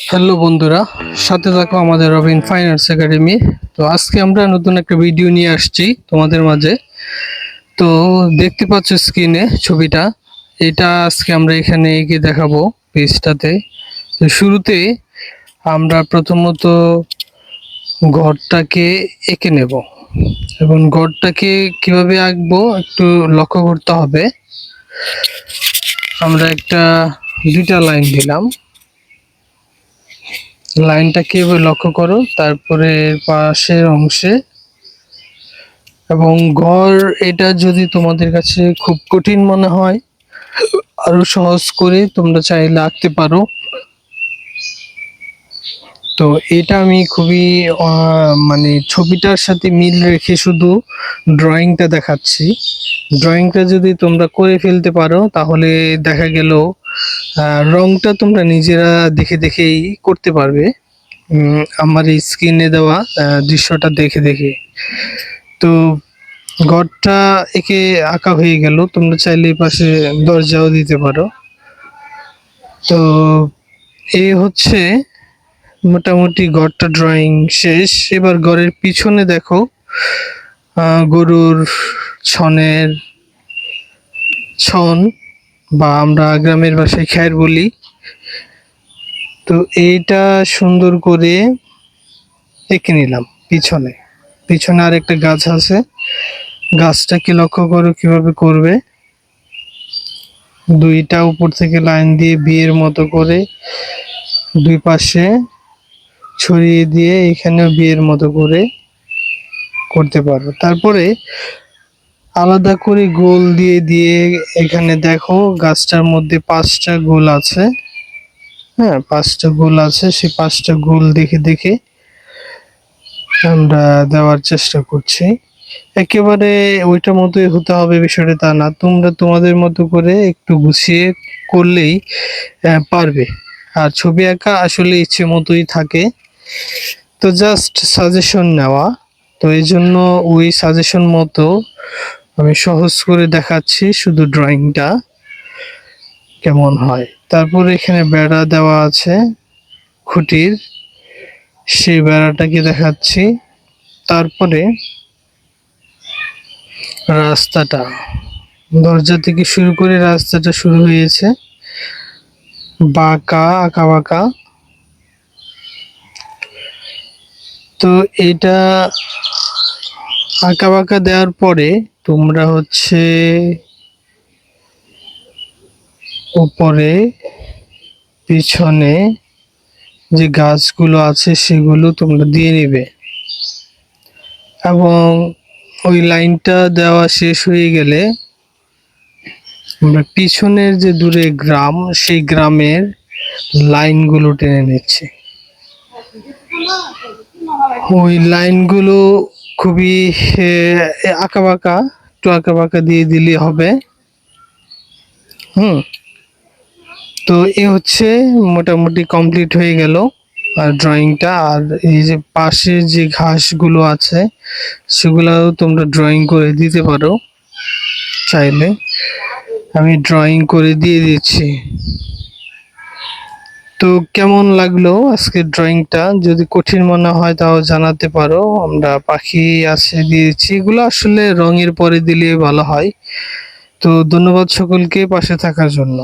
Hello বন্ধুরা, সাথে থাকো আমাদের রবিন ফাইন আর্টস একাডেমি। তো আজকে আমরা নতুন একটা ভিডিও নিয়ে আসছি তোমাদের মাঝে। তো দেখতে পাচ্ছ স্ক্রিনে ছবিটা, এটা আজকে আমরা এখানে এঁকে দেখাবো পেজটাতে। তো শুরুতে আমরা প্রথমত ঘরটাকে এঁকে নেব এবং ঘরটাকে কিভাবে আঁকবো একটু লক্ষ্য করতে হবে। আমরা দুইটা লাইন দিলাম, লাইনটাকে লক্ষ্য করো, তারপরে পাশের অংশে এবং ঘর, এটা যদি তোমাদের কাছে খুব কঠিন মনে হয় আরো সহজ করে তোমরা চাইলে আঁকতে পারো। তো এটা আমি খুবই মানে ছবিটার সাথে মিল রেখে শুধু ড্রয়িংটা দেখাচ্ছি। ড্রয়িংটা যদি তোমরা করে ফেলতে পারো তাহলে দেখা গেল রংটা তোমরা নিজেরা দেখে দেখেই করতে পারবে। আমার এই স্ক্রিনে দেওয়া দৃশ্যটা দেখে দেখে। তো ঘরটা একে আঁকা হয়ে গেল, তোমরা চাইলে এই পাশে দরজাও দিতে পারো। তো এই হচ্ছে মোটামুটি ঘরটা ড্রয়িং শেষ। এবার ঘরের পিছনে দেখো গরুর ছন, বা আমরা গ্রামের ভাষায় খ্যার বলি। তো এইটা সুন্দর করে এঁকে নিলাম। পিছনে আর একটা গাছ আছে, গাছটাকে লক্ষ্য করো কিভাবে করবে। দুইটা উপর থেকে লাইন দিয়ে বিয়ের মতো করে দুই পাশে ছড়িয়ে দিয়ে এখানেও বিয়ের মতো করে করতে পারো। তারপরে আলাদা করে গোল দিয়ে দিয়ে এখানে দেখো গাছটার মধ্যে 5টা গোল আছে। হ্যাঁ, 5টা গোল আছে, সেই 5টা গোল দেখে দেখে আমরা দেওয়ার চেষ্টা করছি। একেবারে ওইটার মতোই হতে হবে বিষয়টা তা না, তোমরা তোমাদের মতো করে একটু গুছিয়ে করলেই পারবে। আর ছবি আঁকা আসলে ইচ্ছে মতোই থাকে, তো জাস্ট সাজেশন নেওয়া। তো এই জন্য ওই সাজেশন মতো আমি সহজ করে দেখাচ্ছি শুধু ড্রয়িংটা কেমন হয়। তারপর এখানে বেড়া দেওয়া আছে খুঁটির, সেই বেড়াটাকে দেখাচ্ছি। তারপরে রাস্তাটা, দরজা থেকে শুরু করে রাস্তাটা শুরু হয়েছে আঁকা বাঁকা। তো এটা আঁকা বাঁকা দেওয়ার পরে তোমরা হচ্ছে উপরে পিছনে যে গাছগুলো আছে সেগুলো তোমরা দিয়ে নিবে এবং ওই লাইনটা দেওয়া শেষ হয়ে গেলে আমরা পিছনের যে দূরে গ্রাম, সেই গ্রামের লাইনগুলো টেনে নিচ্ছি। ওই লাইনগুলো খুবই আঁকা বাঁকা, একটু আঁকা বাঁকা দিয়ে দিলে হবে। তো এ হচ্ছে মোটামুটি কমপ্লিট হয়ে গেল আর ড্রয়িংটা। আর এই যে পাশে যে ঘাসগুলো আছে সেগুলাও তোমরা ড্রয়িং করে দিতে পারো চাইলে। আমি ড্রয়িং করে দিয়ে দিচ্ছি। তো কেমন লাগলো আজকের ড্রয়িংটা? যদি কঠিন মনে হয় তাও জানাতে পারো। আমরা পাখি আছে দিয়েছি, এগুলো আসলে রঙের পরে দিলে ভালো হয়। তো ধন্যবাদ সকলকে পাশে থাকার জন্য।